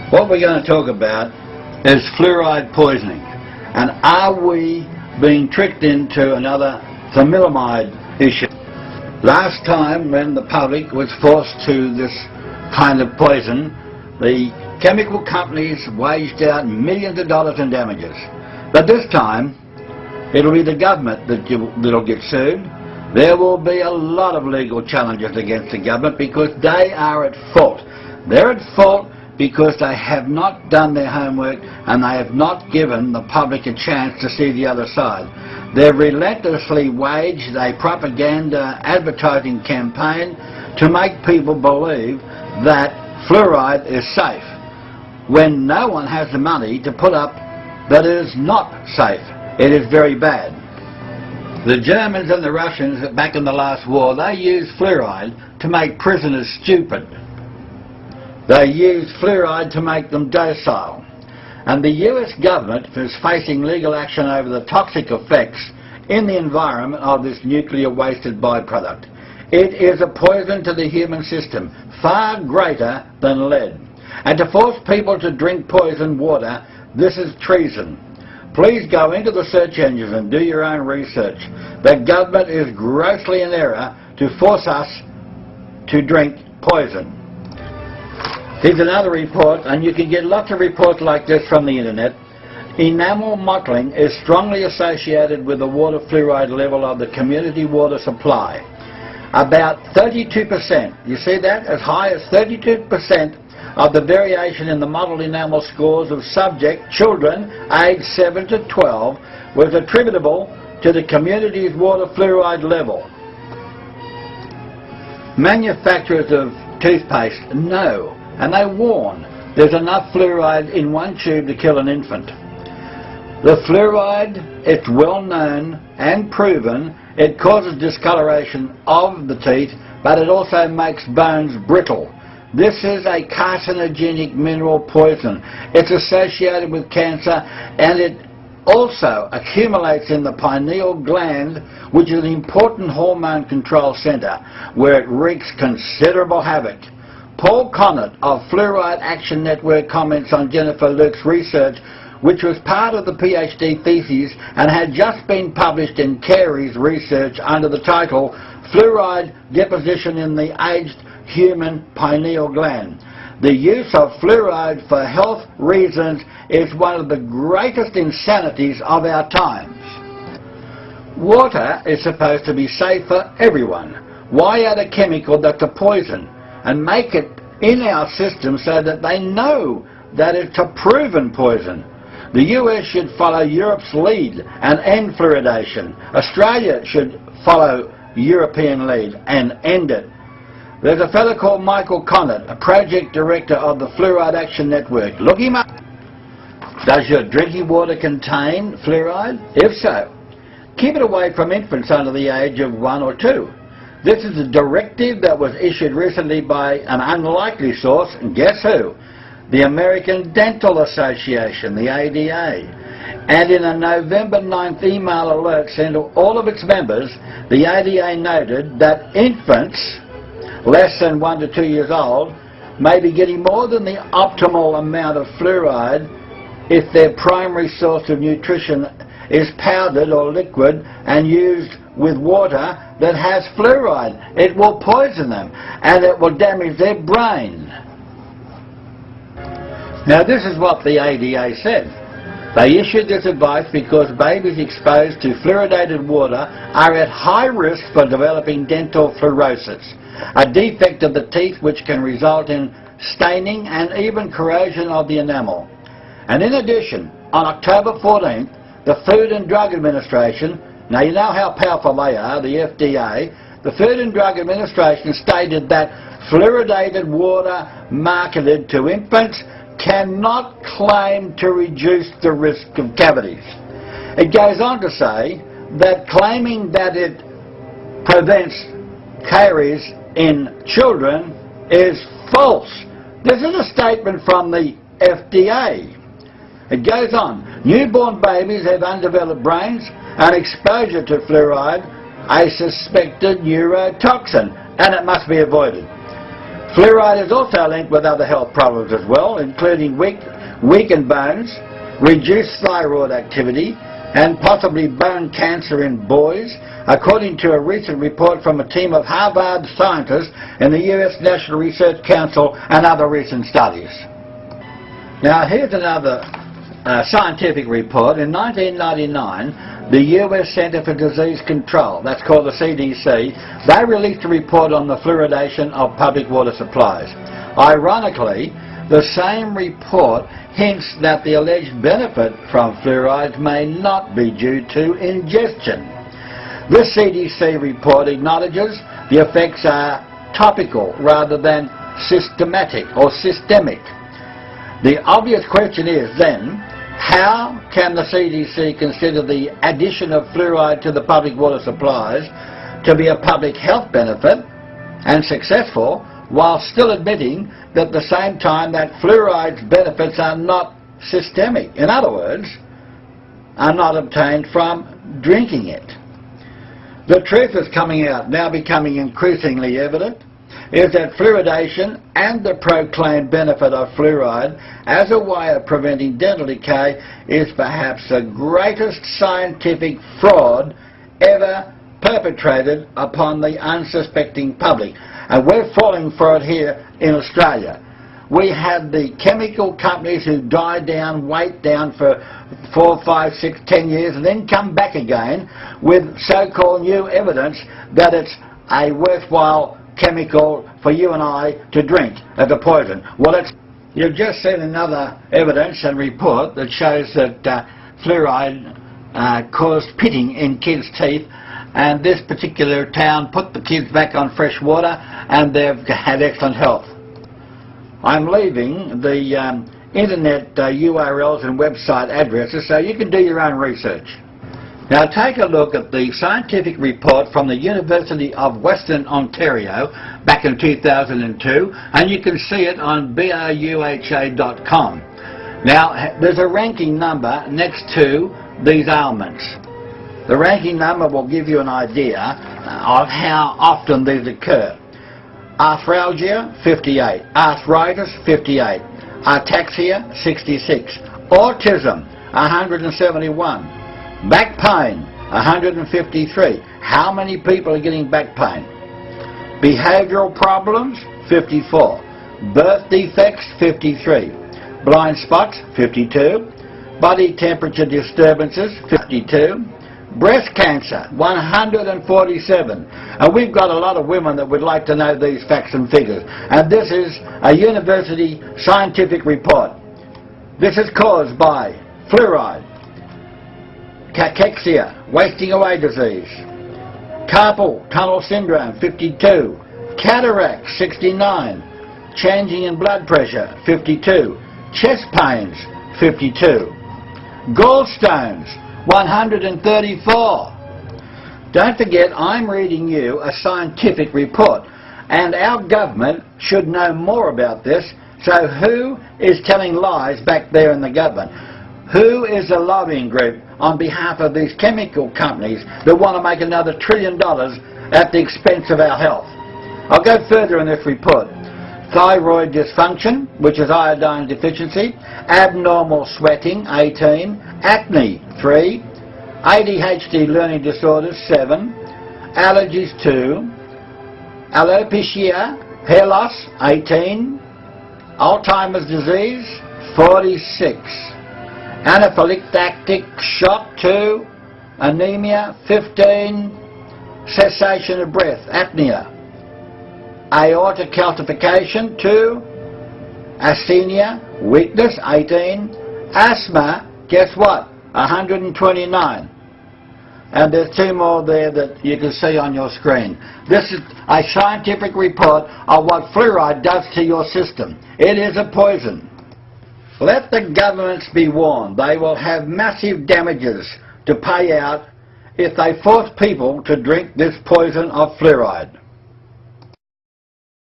What we're going to talk about is fluoride poisoning, and are we being tricked into another thalidomide issue? Last time when the public was forced to this kind of poison, the chemical companies waged out millions of dollars in damages. But this time it'll be the government that'll get sued. There will be a lot of legal challenges against the government because they are at fault. They're at fault because they have not done their homework and they have not given the public a chance to see the other side. They've relentlessly waged a propaganda advertising campaign to make people believe that fluoride is safe, when no one has the money to put up that it is not safe. It is very bad. The Germans and the Russians back in the last war, they used fluoride to make prisoners stupid. They used fluoride to make them docile. And the US government is facing legal action over the toxic effects in the environment of this nuclear wasted byproduct. It is a poison to the human system, far greater than lead. And to force people to drink poisoned water, this is treason. Please go into the search engines and do your own research. The government is grossly in error to force us to drink poison. Here's another report, and you can get lots of reports like this from the internet. Enamel mottling is strongly associated with the water fluoride level of the community water supply. About 32%, you see that? As high as 32% of the variation in the mottled enamel scores of subject children aged 7 to 12 was attributable to the community's water fluoride level. Manufacturers of toothpaste know, and they warn, there's enough fluoride in one tube to kill an infant. The fluoride, it's well known and proven, it causes discoloration of the teeth, but it also makes bones brittle. This is a carcinogenic mineral poison. It's associated with cancer, and it also accumulates in the pineal gland, which is an important hormone control centre, where it wreaks considerable havoc. Paul Connett of Fluoride Action Network comments on Jennifer Luke's research, which was part of the PhD thesis and had just been published in Carey's research under the title Fluoride Deposition in the Aged Human Pineal Gland. The use of fluoride for health reasons is one of the greatest insanities of our times. Water is supposed to be safe for everyone. Why add a chemical that's a poison and make it in our system so that they know that it's a proven poison? The US should follow Europe's lead and end fluoridation. Australia should follow European lead and end it. There's a fellow called Michael Connett, a project director of the Fluoride Action Network. Look him up. Does your drinking water contain fluoride? If so, keep it away from infants under the age of 1 or 2. This is a directive that was issued recently by an unlikely source, and guess who? The American Dental Association, the ADA. And in a November 9th email alert sent to all of its members, the ADA noted that infants less than 1 to 2 years old may be getting more than the optimal amount of fluoride if their primary source of nutrition is powdered or liquid and used with water that has fluoride. It will poison them and it will damage their brain. Now this is what the ADA said. They issued this advice because babies exposed to fluoridated water are at high risk for developing dental fluorosis, a defect of the teeth which can result in staining and even corrosion of the enamel. And in addition, on October 14th, the Food and Drug Administration, now you know how powerful they are, the FDA, the Food and Drug Administration stated that fluoridated water marketed to infants cannot claim to reduce the risk of cavities. It goes on to say that claiming that it prevents caries in children is false. This is a statement from the FDA. It goes on. Newborn babies have undeveloped brains and exposure to fluoride, a suspected neurotoxin, and it must be avoided. Fluoride is also linked with other health problems as well, including weakened bones, reduced thyroid activity, and possibly bone cancer in boys, according to a recent report from a team of Harvard scientists and the US National Research Council and other recent studies. Now here's another scientific report. In 1999, the US Centre for Disease Control, that's called the CDC, they released a report on the fluoridation of public water supplies. Ironically, the same report hints that the alleged benefit from fluorides may not be due to ingestion. This CDC report acknowledges the effects are topical rather than systematic or systemic. The obvious question is then, how can the CDC consider the addition of fluoride to the public water supplies to be a public health benefit and successful, while still admitting that at the same time that fluoride's benefits are not systemic? In other words, are not obtained from drinking it. The truth is coming out, now becoming increasingly evident, is that fluoridation and the proclaimed benefit of fluoride as a way of preventing dental decay is perhaps the greatest scientific fraud ever perpetrated upon the unsuspecting public. And we're falling for it here in Australia. We had the chemical companies who die down, wait down for 4, 5, 6, 10 years and then come back again with so-called new evidence that it's a worthwhile chemical for you and I to drink as a poison. Well, you've just seen another evidence and report that shows that fluoride caused pitting in kids' teeth, and this particular town put the kids back on fresh water and they've had excellent health. I'm leaving the internet URLs and website addresses so you can do your own research. Now take a look at the scientific report from the University of Western Ontario back in 2002, and you can see it on bruha.com. Now there's a ranking number next to these ailments. The ranking number will give you an idea of how often these occur. Arthralgia, 58. Arthritis, 58. Ataxia, 66. Autism, 171. Back pain, 153. How many people are getting back pain? Behavioural problems, 54. Birth defects, 53. Blind spots, 52. Body temperature disturbances, 52. Breast cancer, 147. And we've got a lot of women that would like to know these facts and figures. And this is a university scientific report. This is caused by fluoride. Cachexia, wasting away disease. Carpal tunnel syndrome, 52. Cataract, 69. Changing in blood pressure, 52. Chest pains, 52. Gallstones, 134. Don't forget, I'm reading you a scientific report, and our government should know more about this. So who is telling lies back there in the government? Who is the lobbying group on behalf of these chemical companies that want to make another $1 trillion at the expense of our health? I'll go further in this report. Thyroid dysfunction, which is iodine deficiency. Abnormal sweating, 18. Acne, 3. ADHD learning disorders, 7. Allergies, 2. Alopecia, hair loss, 18. Alzheimer's disease, 46. Anaphylactic shock, 2. Anemia, 15. Cessation of breath, apnea. Aortic calcification, 2. Asthenia, weakness, 18. Asthma, guess what? 129. And there's 2 more there that you can see on your screen. This is a scientific report of what fluoride does to your system. It is a poison. Let the governments be warned. They will have massive damages to pay out if they force people to drink this poison of fluoride.